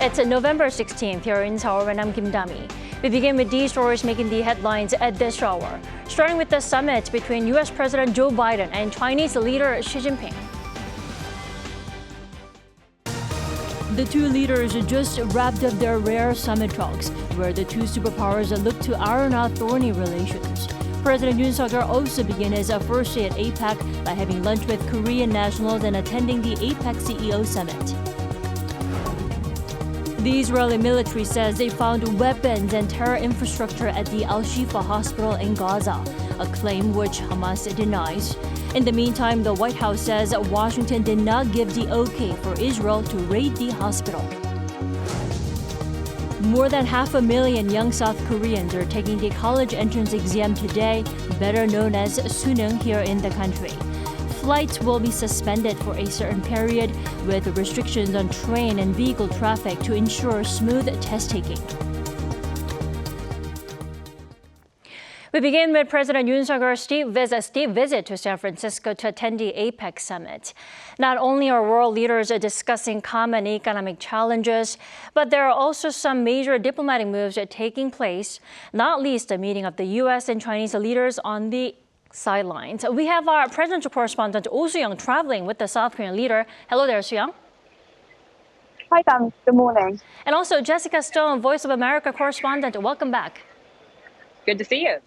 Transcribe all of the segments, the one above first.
It's November 16th here in Seoul, and I'm Kim Dami. We begin with these stories making the headlines at this hour, starting with the summit between U.S. President Joe Biden and Chinese leader Xi Jinping. The two leaders just wrapped up their rare summit talks, where the two superpowers look to iron out thorny relations. President Yoon also began his first day at APEC by having lunch with Korean nationals and attending the APEC CEO Summit. The Israeli military says they found weapons and terror infrastructure at the Al-Shifa hospital in Gaza, a claim which Hamas denies. In the meantime, the White House says Washington did not give the okay for Israel to raid the hospital. More than 500,000 young South Koreans are taking the college entrance exam today, better known as Suneung here in the country. Flights will be suspended for a certain period, with restrictions on train and vehicle traffic to ensure smooth test taking. We begin with President Yoon steep visit to San Francisco to attend the APEC Summit. Not only are world leaders discussing common economic challenges, but there are also some major diplomatic moves taking place, not least a meeting of the U.S. and Chinese leaders on the sidelines. We have our presidential correspondent Oh Soo-young traveling with the South Korean leader. Hello there, Soo-young. Hi, Dan. Good morning. And also Jessica Stone, Voice of America correspondent. Welcome back. Good to see you.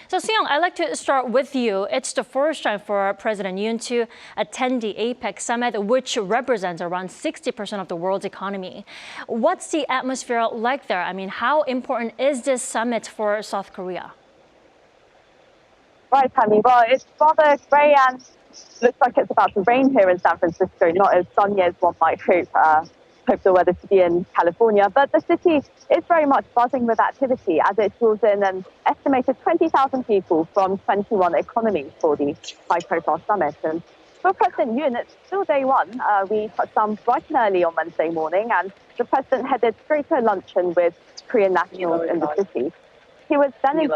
So, Seoul, I'd like to start with you. It's the first time for President Yoon to attend the APEC Summit, which represents around 60% of the world's economy. What's the atmosphere like there? I mean, how important is this summit for South Korea? Right, Tammy. Well, it's rather grey and looks like it's about to rain here in San Francisco, not as sunny as one might hope. Hope the weather to be in California, but the city is very much buzzing with activity as it draws in an estimated 20,000 people from 21 economies for the high-profile summit. And for President Yoon, it's still day one. We touched down bright and early on Wednesday morning, and the president headed straight to a luncheon with Korean nationals in the city. He was then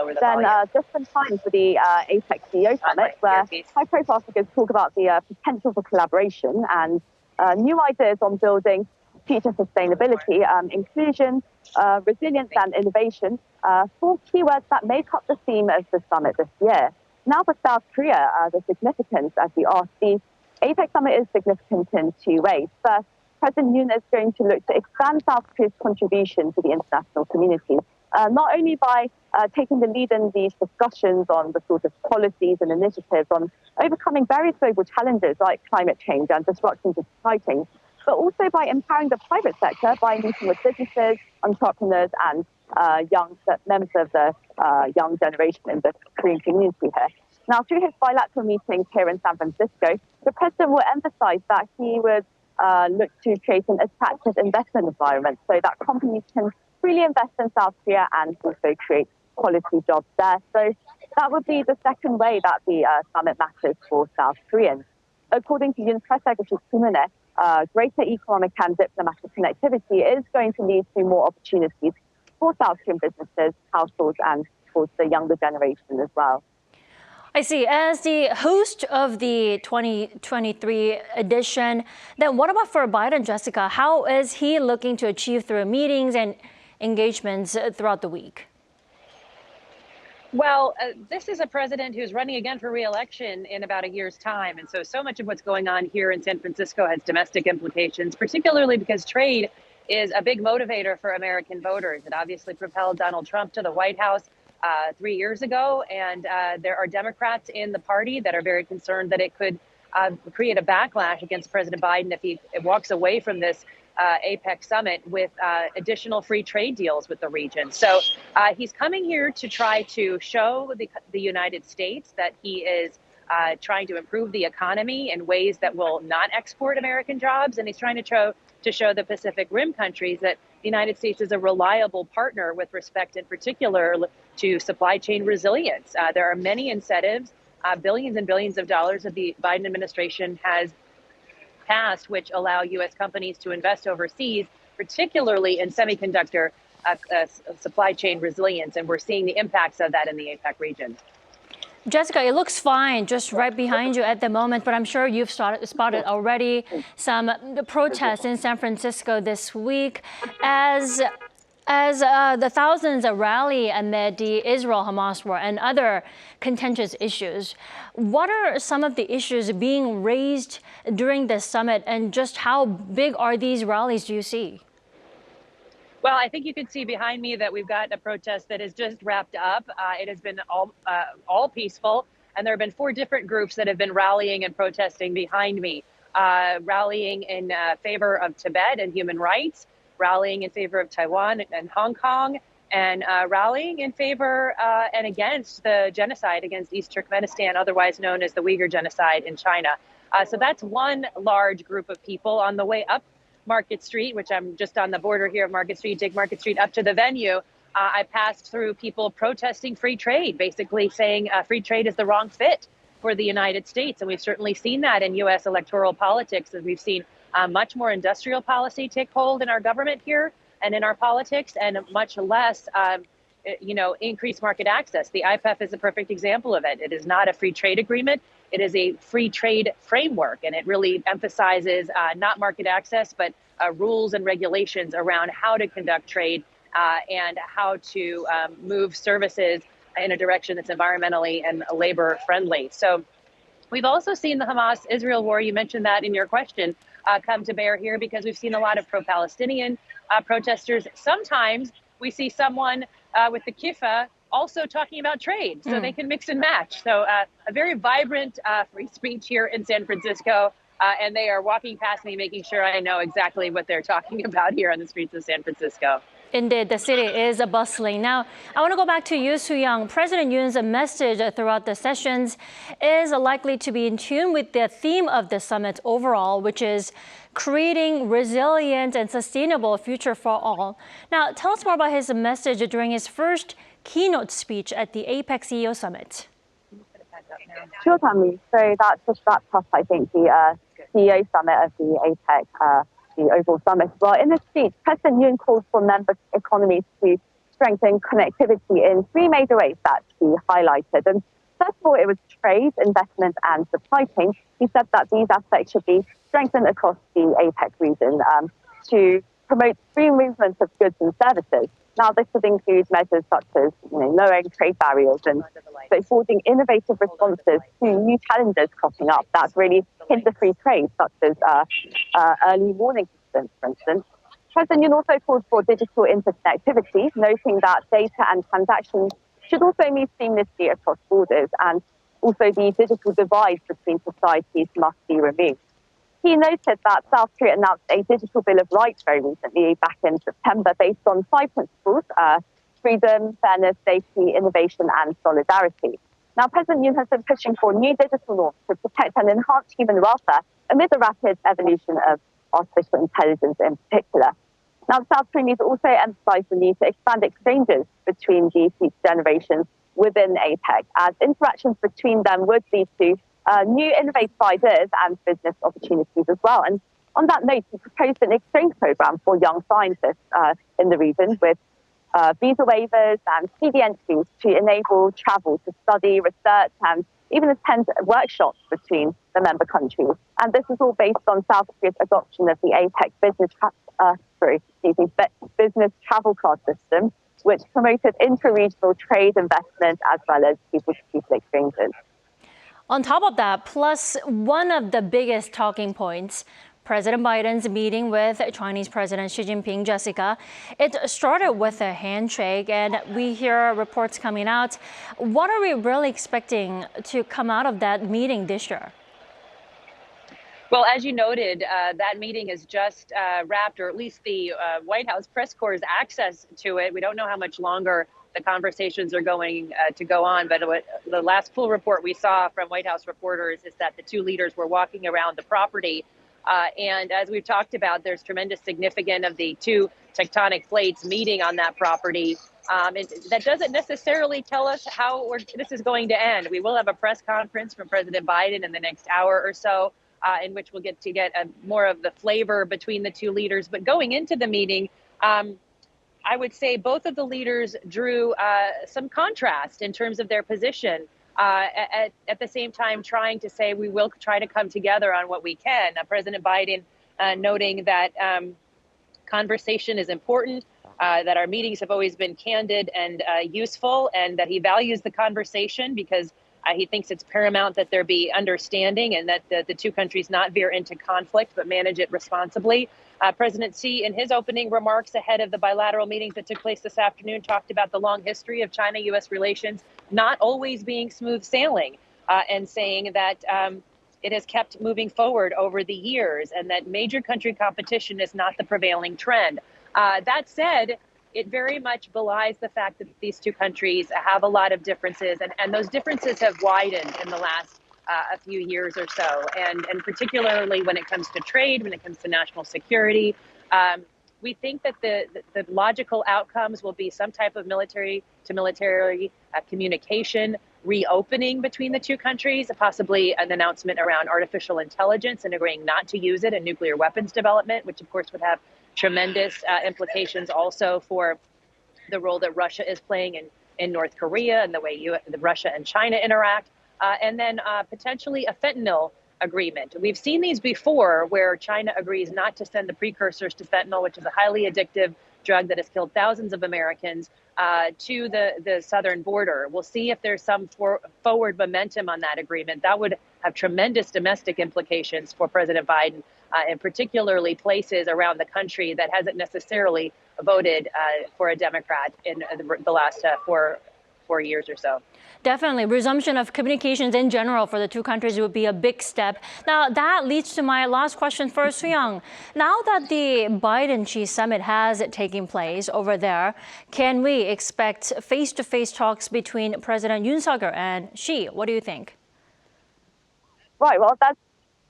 just in time for the APEC CEO Summit, where high-profile figures talk about the potential for collaboration and new ideas on building future sustainability, inclusion, resilience and innovation, four keywords that make up the theme of the summit this year. Now for South Korea, the significance, as we asked, the APEC Summit is significant in two ways. First, President Yoon is going to look to expand South Korea's contribution to the international community, not only by taking the lead in these discussions on the sort of policies and initiatives on overcoming various global challenges like climate change and disruption to society, but also by empowering the private sector by meeting with businesses, entrepreneurs, and young members of the young generation in the Korean community here. Now, through his bilateral meetings here in San Francisco, the president will emphasize that he would look to create an attractive investment environment so that companies can freely invest in South Korea and also create quality jobs there. So that would be the second way that the summit matters for South Koreans. According to Yoon Press Secretary Sunan, greater economic and diplomatic connectivity is going to lead to more opportunities for South Korean businesses, households, and for the younger generation as well. I see. As the host of the 2023 edition, then what about for Biden, Jessica? How is he looking to achieve through meetings and engagements throughout the week? Well, this is a president who's running again for re-election in about a year's time. And so much of what's going on here in San Francisco has domestic implications, particularly because trade is a big motivator for American voters. It obviously propelled Donald Trump to the White House 3 years ago. And there are Democrats in the party that are very concerned that it could create a backlash against President Biden if he walks away from this APEC Summit with additional free trade deals with the region. So he's coming here to try to show the United States that he is trying to improve the economy in ways that will not export American jobs. And he's trying to show the Pacific Rim countries that the United States is a reliable partner with respect in particular to supply chain resilience. There are many incentives, billions and billions of dollars that the Biden administration has passed, which allow U.S. companies to invest overseas particularly in semiconductor supply chain resilience. And we're seeing the impacts of that in the APEC region. Jessica, it looks fine just right behind you at the moment, but I'm sure you've spotted already some protests in San Francisco this week as the thousands rally amid the Israel-Hamas war and other contentious issues. What are some of the issues being raised during this summit, and just how big are these rallies, do you see? Well, I think you can see behind me that we've got a protest that has just wrapped up. It has been all peaceful, and there have been 4 different groups that have been rallying and protesting behind me, rallying in favor of Tibet and human rights, rallying in favor of Taiwan and Hong Kong, and rallying in favor and against the genocide against East Turkmenistan, otherwise known as the Uyghur genocide in China. So that's one large group of people. On the way up Market Street, which I'm just on the border here of Market Street, take Market Street up to the venue, I passed through people protesting free trade, basically saying free trade is the wrong fit for the United States. And we've certainly seen that in U.S. electoral politics, as we've seen much more industrial policy take hold in our government here and in our politics, and much less increased market access. The IPEF is a perfect example of it. It is not a free trade agreement. It is a free trade framework, and it really emphasizes not market access, but rules and regulations around how to conduct trade and how to move services in a direction that's environmentally and labor friendly. So we've also seen the Hamas-Israel war, you mentioned that in your question, come to bear here, because we've seen a lot of pro-Palestinian protesters. Sometimes we see someone with the kiffa also talking about trade, so they can mix and match. So a very vibrant free speech here in San Francisco, and they are walking past me, making sure I know exactly what they're talking about here on the streets of San Francisco. Indeed, the city is bustling. Now, I want to go back to you, Suneung. President Yoon's message throughout the sessions is likely to be in tune with the theme of the summit overall, which is creating resilient and sustainable future for all. Now, tell us more about his message during his first keynote speech at the APEC CEO Summit. Sure, Tammy. So that just wrapped up, I think, the CEO Summit of the APEC, the overall summit. Well, in this speech, President Yoon called for member economies to strengthen connectivity in 3 major ways that he highlighted. And first of all, it was trade, investment, and supply chain. He said that these aspects should be strengthened across the APEC region to promote free movement of goods and services. Now, this would include measures such as lowering trade barriers and so forging innovative responses to new challenges cropping up that really hinder free trade, such as early warning systems, for instance. President Yoon also called for digital interconnectivity, noting that data and transactions should also move seamlessly across borders, and also the digital divide between societies must be removed. He noted that South Korea announced a digital bill of rights very recently, back in September, based on 5 principles: freedom, fairness, safety, innovation, and solidarity. Now, President Yoon has been pushing for new digital norms to protect and enhance human welfare amid the rapid evolution of artificial intelligence in particular. Now, South Korea needs to also emphasize the need to expand exchanges between the future generations within APEC, as interactions between them would lead to new innovative ideas and business opportunities as well. And on that note, he proposed an exchange program for young scientists in the region with visa waivers and speedy entries to enable travel to study, research, and even attend workshops between the member countries. And this is all based on South Korea's adoption of the APEC business travel card system, which promoted inter-regional trade, investment, as well as people-to-people exchanges. On top of that, plus one of the biggest talking points, President Biden's meeting with Chinese President Xi Jinping, Jessica, it started with a handshake, and we hear reports coming out. What are we really expecting to come out of that meeting this year? Well, as you noted, that meeting has just wrapped, or at least the White House press corps' access to it. We don't know how much longer the conversations are going to go on, but the last full report we saw from White House reporters is that the 2 leaders were walking around the property. And as we've talked about, there's tremendous significance of the 2 tectonic plates meeting on that property. That doesn't necessarily tell us how this is going to end. We will have a press conference from President Biden in the next hour or so. in which we'll get more of the flavor between the two leaders. But going into the meeting, I would say both of the leaders drew some contrast in terms of their position. At the same time, trying to say we will try to come together on what we can. President Biden noting that conversation is important, that our meetings have always been candid and useful, and that he values the conversation because he thinks it's paramount that there be understanding and that the two countries not veer into conflict, but manage it responsibly. President Xi, in his opening remarks ahead of the bilateral meetings that took place this afternoon, talked about the long history of China-U.S. relations not always being smooth sailing, and saying that it has kept moving forward over the years and that major country competition is not the prevailing trend. That said, it very much belies the fact that these two countries have a lot of differences, and those differences have widened in the last a few years or so, and particularly when it comes to trade, when it comes to national security. We think that the logical outcomes will be some type of military to military communication, reopening between the two countries, possibly an announcement around artificial intelligence and agreeing not to use it in nuclear weapons development, which of course would have tremendous implications also for the role that Russia is playing in North Korea and the way Russia and China interact. And then potentially a fentanyl agreement. We've seen these before where China agrees not to send the precursors to fentanyl, which is a highly addictive drug that has killed thousands of Americans, to the southern border. We'll see if there's some forward momentum on that agreement. That would have tremendous domestic implications for President Biden, and particularly places around the country that hasn't necessarily voted for a Democrat in the last 4 years or so. Definitely. Resumption of communications in general for the two countries would be a big step. Now, that leads to my last question for Suneung. Now that the Biden-Xi summit has taken place over there, can we expect face-to-face talks between President Yoon and Xi? What do you think? Right, well, that's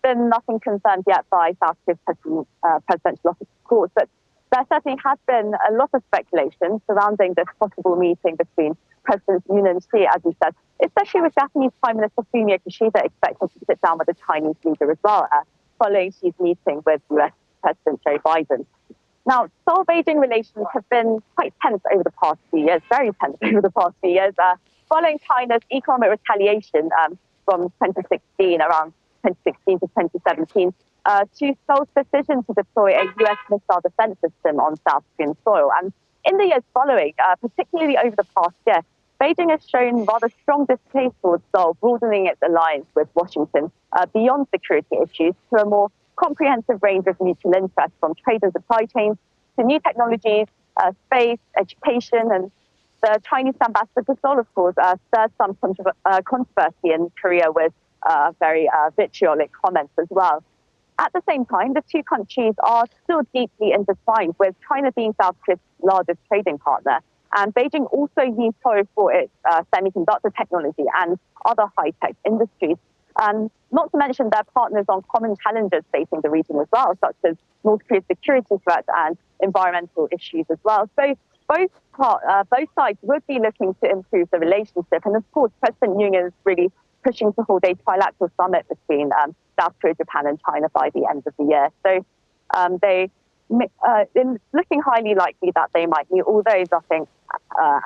been nothing confirmed yet by South Korea's presidential office, of course, but there certainly has been a lot of speculation surrounding this possible meeting between Presidents Yoon and Xi, as you said, especially with Japanese Prime Minister Fumio Kishida expected to sit down with the Chinese leader as well, following Xi's meeting with US President Joe Biden. Now, Seoul-Beijing relations have been quite tense over the past few years, very tense over the past few years, following China's economic retaliation from 2016, around 2016 to 2017, to Seoul's decision to deploy a US missile defense system on South Korean soil. And in the years following, particularly over the past year, Beijing has shown rather strong distaste towards Seoul, broadening its alliance with Washington beyond security issues to a more comprehensive range of mutual interests, from trade and supply chains to new technologies, space, education. And the Chinese ambassador to Seoul, of course, stirred some controversy in Korea with very vitriolic comments as well. At the same time, the two countries are still deeply intertwined, with China being South Korea's largest trading partner. And Beijing also used Seoul for its semiconductor technology and other high-tech industries. And not to mention their partners on common challenges facing the region as well, such as North Korea's security threats and environmental issues as well. So both sides would be looking to improve the relationship. And of course, President Yoon is really pushing to hold a trilateral summit between South Korea, Japan, and China by the end of the year. So it's looking highly likely that they might meet, although nothing,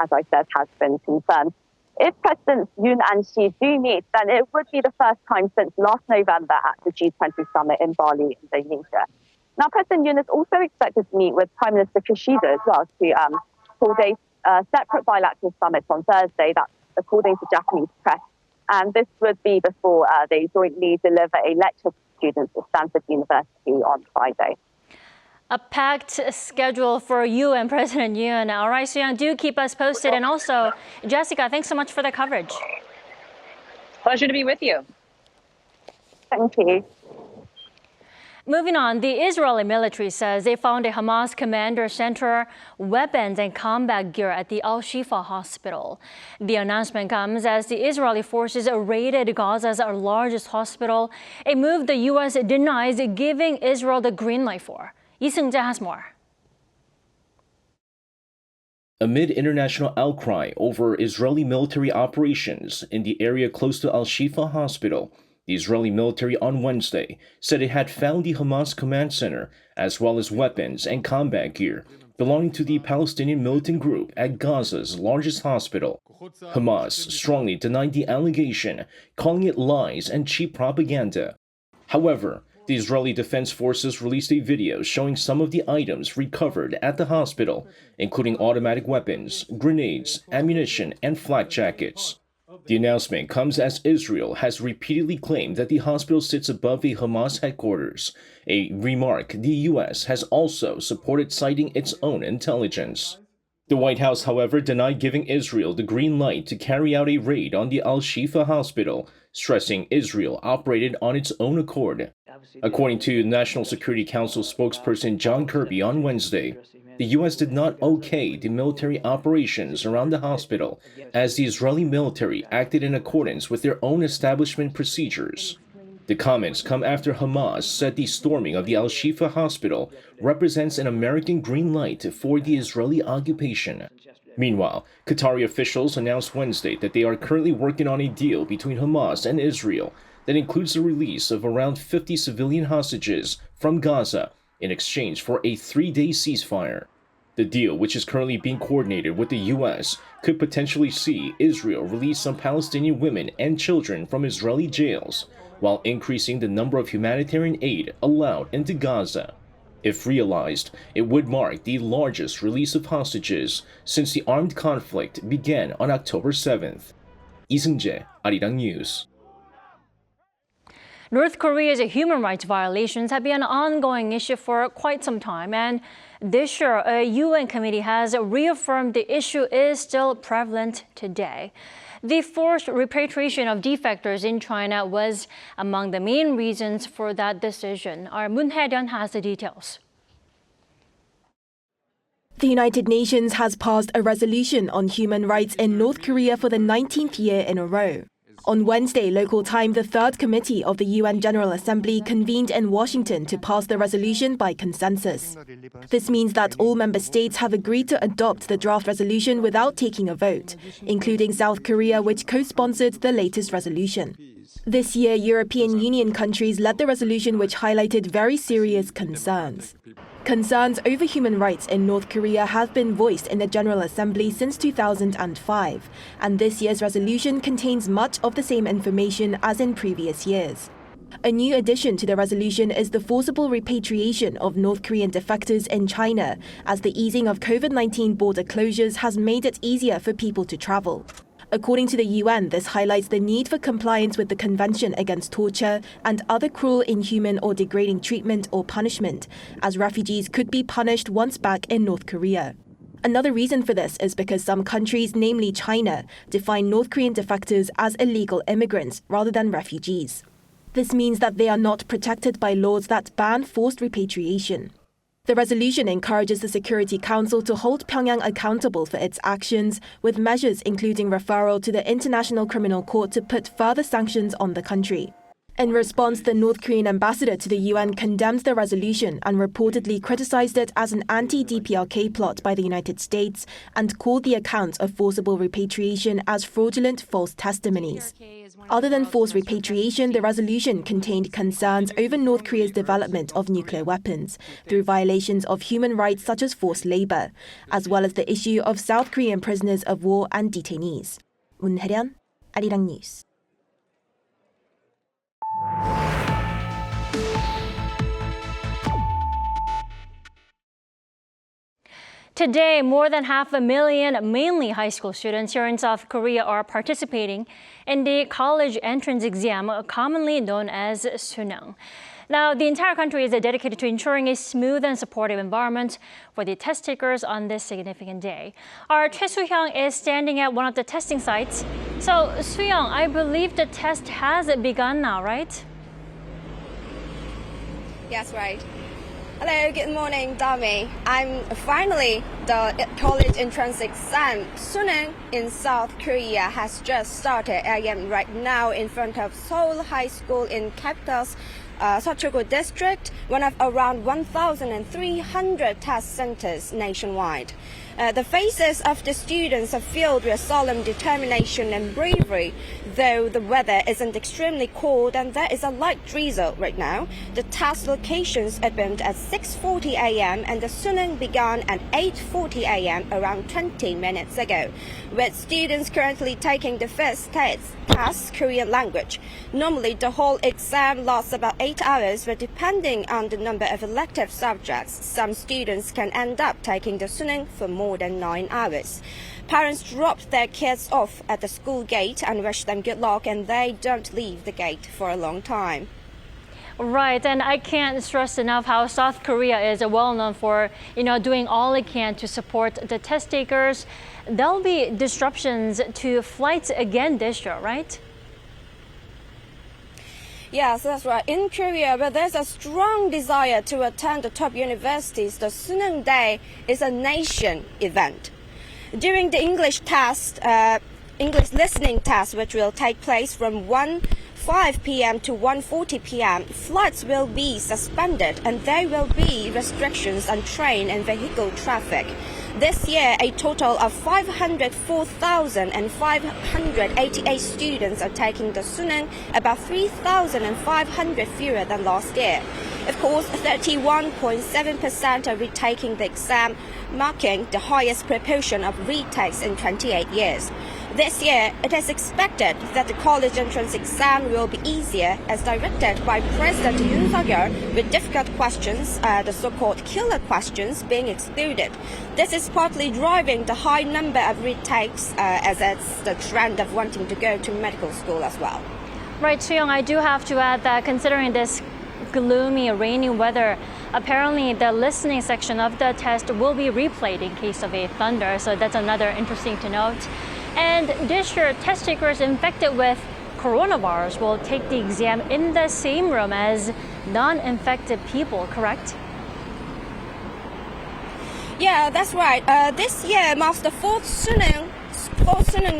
as I said, has been confirmed. If Presidents Yoon and Xi do meet, then it would be the first time since last November at the G20 summit in Bali, Indonesia. Now, President Yoon is also expected to meet with Prime Minister Kishida as well to hold a separate bilateral summit on Thursday, that's according to Japanese press. And this would be before they jointly deliver a lecture to students at Stanford University on Friday. A packed schedule for you and President Yoon. All right, Suneung, do keep us posted. And also, Jessica, thanks so much for the coverage. Pleasure to be with you. Thank you. Moving on, the Israeli military says they found a Hamas commander center, weapons and combat gear at the Al-Shifa hospital. The announcement comes as the Israeli forces raided Gaza's largest hospital, a move the U.S. denies giving Israel the green light for. Lee Seung-jae has more. Amid international outcry over Israeli military operations in the area close to Al-Shifa Hospital, The Israeli military on Wednesday said it had found the Hamas command center, as well as weapons and combat gear belonging to the Palestinian militant group at Gaza's largest hospital. Hamas strongly denied the allegation, calling it lies and cheap propaganda. However, the Israeli Defense Forces released a video showing some of the items recovered at the hospital, including automatic weapons, grenades, ammunition, and flak jackets. The announcement comes as Israel has repeatedly claimed that the hospital sits above a Hamas headquarters, a remark the U.S. has also supported, citing its own intelligence. The White House, however, denied giving Israel the green light to carry out a raid on the Al-Shifa hospital, stressing Israel operated on its own accord. According to National Security Council spokesperson John Kirby on Wednesday, the U.S. did not okay the military operations around the hospital, as the Israeli military acted in accordance with their own establishment procedures. The comments come after Hamas said the storming of the Al-Shifa hospital represents an American green light for the Israeli occupation. Meanwhile, Qatari officials announced Wednesday that they are currently working on a deal between Hamas and Israel that includes the release of around 50 civilian hostages from Gaza in exchange for a 3-day ceasefire. The deal, which is currently being coordinated with the U.S., could potentially see Israel release some Palestinian women and children from Israeli jails, while increasing the number of humanitarian aid allowed into Gaza. If realized, it would mark the largest release of hostages since the armed conflict began on October 7th. 이승재, Arirang News. North Korea's human rights violations have been an ongoing issue for quite some time, and this year a UN committee has reaffirmed the issue is still prevalent today. The forced repatriation of defectors in China was among the main reasons for that decision. Our Moon Hae-ryun has the details. The United Nations has passed a resolution on human rights in North Korea for the 19th year in a row. On Wednesday, local time, the Third Committee of the UN General Assembly convened in Washington to pass the resolution by consensus. This means that all member states have agreed to adopt the draft resolution without taking a vote, including South Korea, which co-sponsored the latest resolution. This year, European Union countries led the resolution, which highlighted very serious concerns. Concerns over human rights in North Korea have been voiced in the General Assembly since 2005, and this year's resolution contains much of the same information as in previous years. A new addition to the resolution is the forcible repatriation of North Korean defectors in China, as the easing of COVID-19 border closures has made it easier for people to travel. According to the UN, this highlights the need for compliance with the Convention Against Torture and other cruel, inhuman or degrading treatment or punishment, as refugees could be punished once back in North Korea. Another reason for this is because some countries, namely China, define North Korean defectors as illegal immigrants rather than refugees. This means that they are not protected by laws that ban forced repatriation. The resolution encourages the Security Council to hold Pyongyang accountable for its actions, with measures including referral to the International Criminal Court to put further sanctions on the country. In response, the North Korean ambassador to the UN condemned the resolution and reportedly criticized it as an anti-DPRK plot by the United States and called the accounts of forcible repatriation as fraudulent false testimonies. Other than forced repatriation, the resolution contained concerns over North Korea's development of nuclear weapons through violations of human rights such as forced labor, as well as the issue of South Korean prisoners of war and detainees. Moon Hae-ryun, Arirang News. Today, more than 500,000, mainly high school students here in South Korea, are participating in the college entrance exam, commonly known as Suneung. Now, the entire country is dedicated to ensuring a smooth and supportive environment for the test takers on this significant day. Our Choi Soo-hyung is standing at one of the testing sites. So, Soo-hyung, I believe the test has begun now, right? Yes, right. Hello, good morning, Dami. I'm finally the college entrance exam. Suneung in South Korea has just started. I am right now in front of Seoul High School in capital's Seoul district, one of around 1,300 test centers nationwide. The faces of the students are filled with solemn determination and bravery. Though the weather isn't extremely cold and there is a light drizzle right now, the test locations opened at 6:40 a.m. and the Suneung began at 8:40 a.m. around 20 minutes ago, with students currently taking the first test, Korean language. Normally, the whole exam lasts about 8 hours, but depending on the number of elective subjects, some students can end up taking the Suneung for more than 9 hours. Parents dropped their kids off at the school gate and wish them good luck, and they don't leave the gate for a long time. Right, and I can't stress enough how South Korea is well known for, doing all it can to support the test takers. There'll be disruptions to flights again this year, right? Yes, that's right. In Korea, where there's a strong desire to attend the top universities, the Suneung Day is a nation event. During the English listening test, which will take place from 1:05 p.m. to 1:40 p.m., flights will be suspended and there will be restrictions on train and vehicle traffic. This year, a total of 504,588 students are taking the Suneung, about 3,500 fewer than last year. Of course, 31.7% are retaking the exam, marking the highest proportion of retakes in 28 years. This year, it is expected that the college entrance exam will be easier, as directed by President Yoon, with difficult questions, the so-called killer questions, being excluded. This is partly driving the high number of retakes, as it's the trend of wanting to go to medical school as well. Right, Suneung, I do have to add that considering this gloomy, rainy weather, apparently the listening section of the test will be replayed in case of a thunder, so that's another interesting to note. And this year, test takers infected with coronavirus will take the exam in the same room as non-infected people, correct? Yeah, that's right. This year marks the fourth Suneung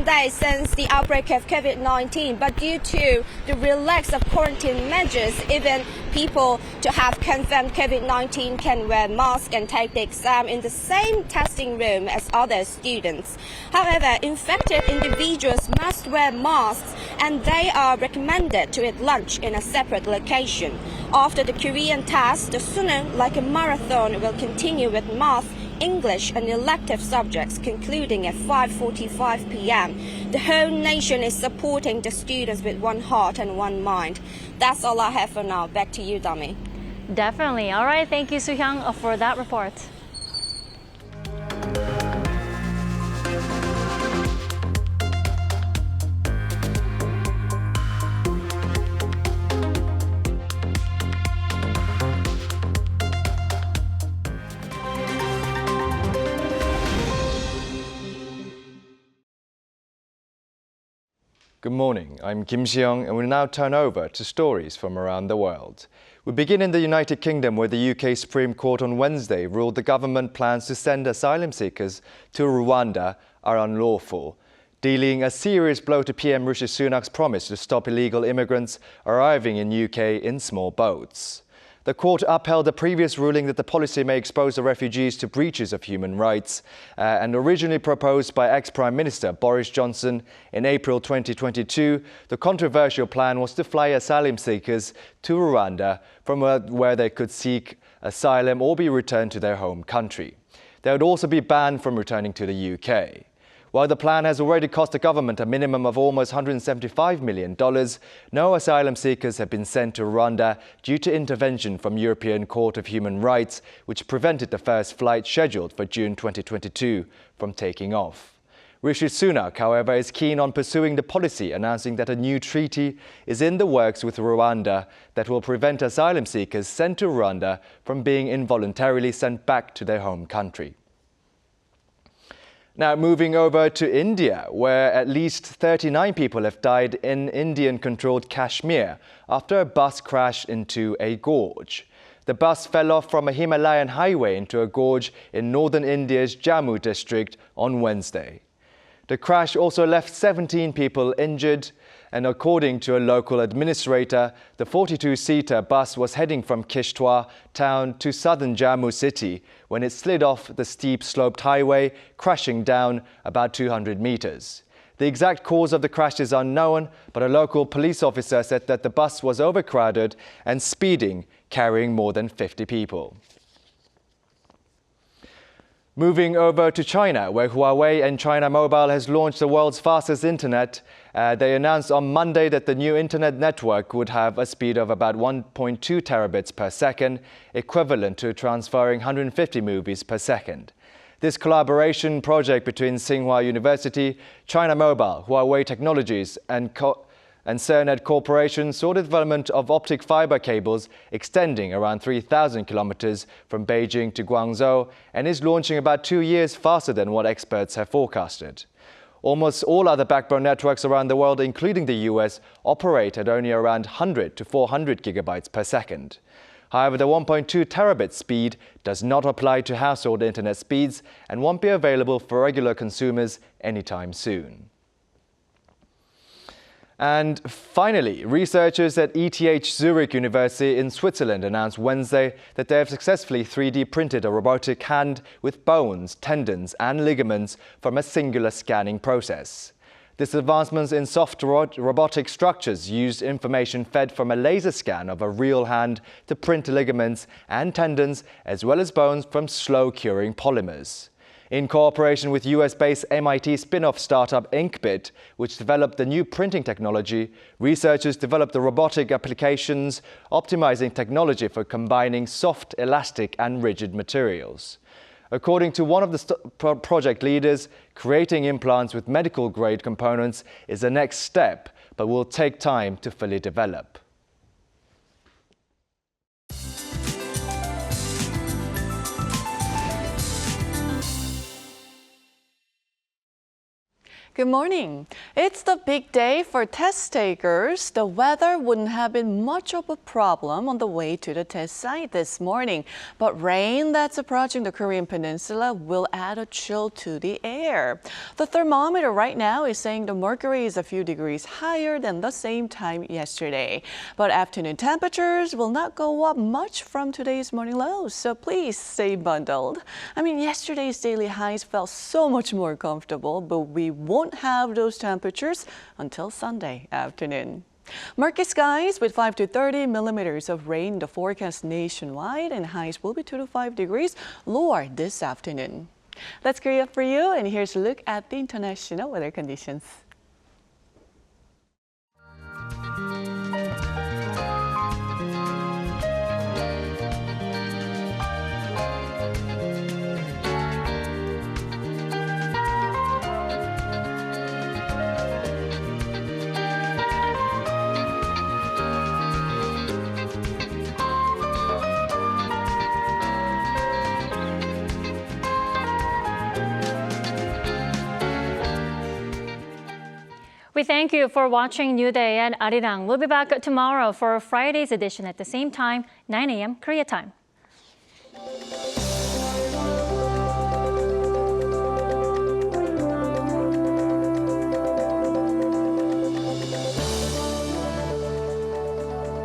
Day since the outbreak of COVID-19, but due to the relax of quarantine measures, even people to have confirmed COVID-19 can wear masks and take the exam in the same testing room as other students. However, infected individuals must wear masks and they are recommended to eat lunch in a separate location. After the Korean test, the Suneung, like a marathon, will continue with math, English and elective subjects, concluding at 5:45 p.m. The whole nation is supporting the students with one heart and one mind. That's all I have for now. Back to you, Dami. Definitely. All right, thank you, Soo-hyung, for that report. Good morning, I'm Kim Si-young and we'll now turn over to stories from around the world. We begin in the United Kingdom, where the UK Supreme Court on Wednesday ruled the government plans to send asylum seekers to Rwanda are unlawful, dealing a serious blow to PM Rishi Sunak's promise to stop illegal immigrants arriving in UK in small boats. The court upheld the previous ruling that the policy may expose the refugees to breaches of human rights, and originally proposed by ex-Prime Minister Boris Johnson in April 2022, the controversial plan was to fly asylum seekers to Rwanda from where they could seek asylum or be returned to their home country. They would also be banned from returning to the UK. While the plan has already cost the government a minimum of almost $175 million, no asylum seekers have been sent to Rwanda due to intervention from European Court of Human Rights, which prevented the first flight scheduled for June 2022 from taking off. Rishi Sunak, however, is keen on pursuing the policy, announcing that a new treaty is in the works with Rwanda that will prevent asylum seekers sent to Rwanda from being involuntarily sent back to their home country. Now, moving over to India, where at least 39 people have died in Indian-controlled Kashmir after a bus crashed into a gorge. The bus fell off from a Himalayan highway into a gorge in northern India's Jammu district on Wednesday. The crash also left 17 people injured, And according to a local administrator, the 42-seater bus was heading from Kishtwar town to southern Jammu city when it slid off the steep sloped highway, crashing down about 200 meters. The exact cause of the crash is unknown, but a local police officer said that the bus was overcrowded and speeding, carrying more than 50 people. Moving over to China, where Huawei and China Mobile has launched the world's fastest internet. They announced on Monday that the new internet network would have a speed of about 1.2 terabits per second, equivalent to transferring 150 movies per second. This collaboration project between Tsinghua University, China Mobile, Huawei Technologies and Cernet Corporation saw the development of optic fiber cables extending around 3,000 kilometers from Beijing to Guangzhou and is launching about 2 years faster than what experts have forecasted. Almost all other backbone networks around the world, including the US, operate at only around 100 to 400 gigabytes per second. However, the 1.2 terabit speed does not apply to household internet speeds and won't be available for regular consumers anytime soon. And finally, researchers at ETH Zurich University in Switzerland announced Wednesday that they have successfully 3D printed a robotic hand with bones, tendons and ligaments from a singular scanning process. This advancement in soft robotic structures used information fed from a laser scan of a real hand to print ligaments and tendons as well as bones from slow-curing polymers. In cooperation with US-based MIT spin-off startup Inkbit, which developed the new printing technology, researchers developed the robotic applications, optimizing technology for combining soft, elastic and rigid materials. According to one of the project leaders, creating implants with medical-grade components is the next step, but will take time to fully develop. Good morning. It's the big day for test takers. The weather wouldn't have been much of a problem on the way to the test site this morning, but rain that's approaching the Korean peninsula will add a chill to the air. The thermometer right now is saying the mercury is a few degrees higher than the same time yesterday. But afternoon temperatures will not go up much from today's morning lows, so please stay bundled. I mean, yesterday's daily highs felt so much more comfortable, but we won't have those temperatures until Sunday afternoon. Murky skies with 5 to 30 millimeters of rain in the forecast nationwide, and highs will be 2 to 5 degrees lower this afternoon. That's Korea for you, and here's a look at the international weather conditions. We thank you for watching New Day and Arirang. We'll be back tomorrow for Friday's edition at the same time, 9 a.m. Korea time.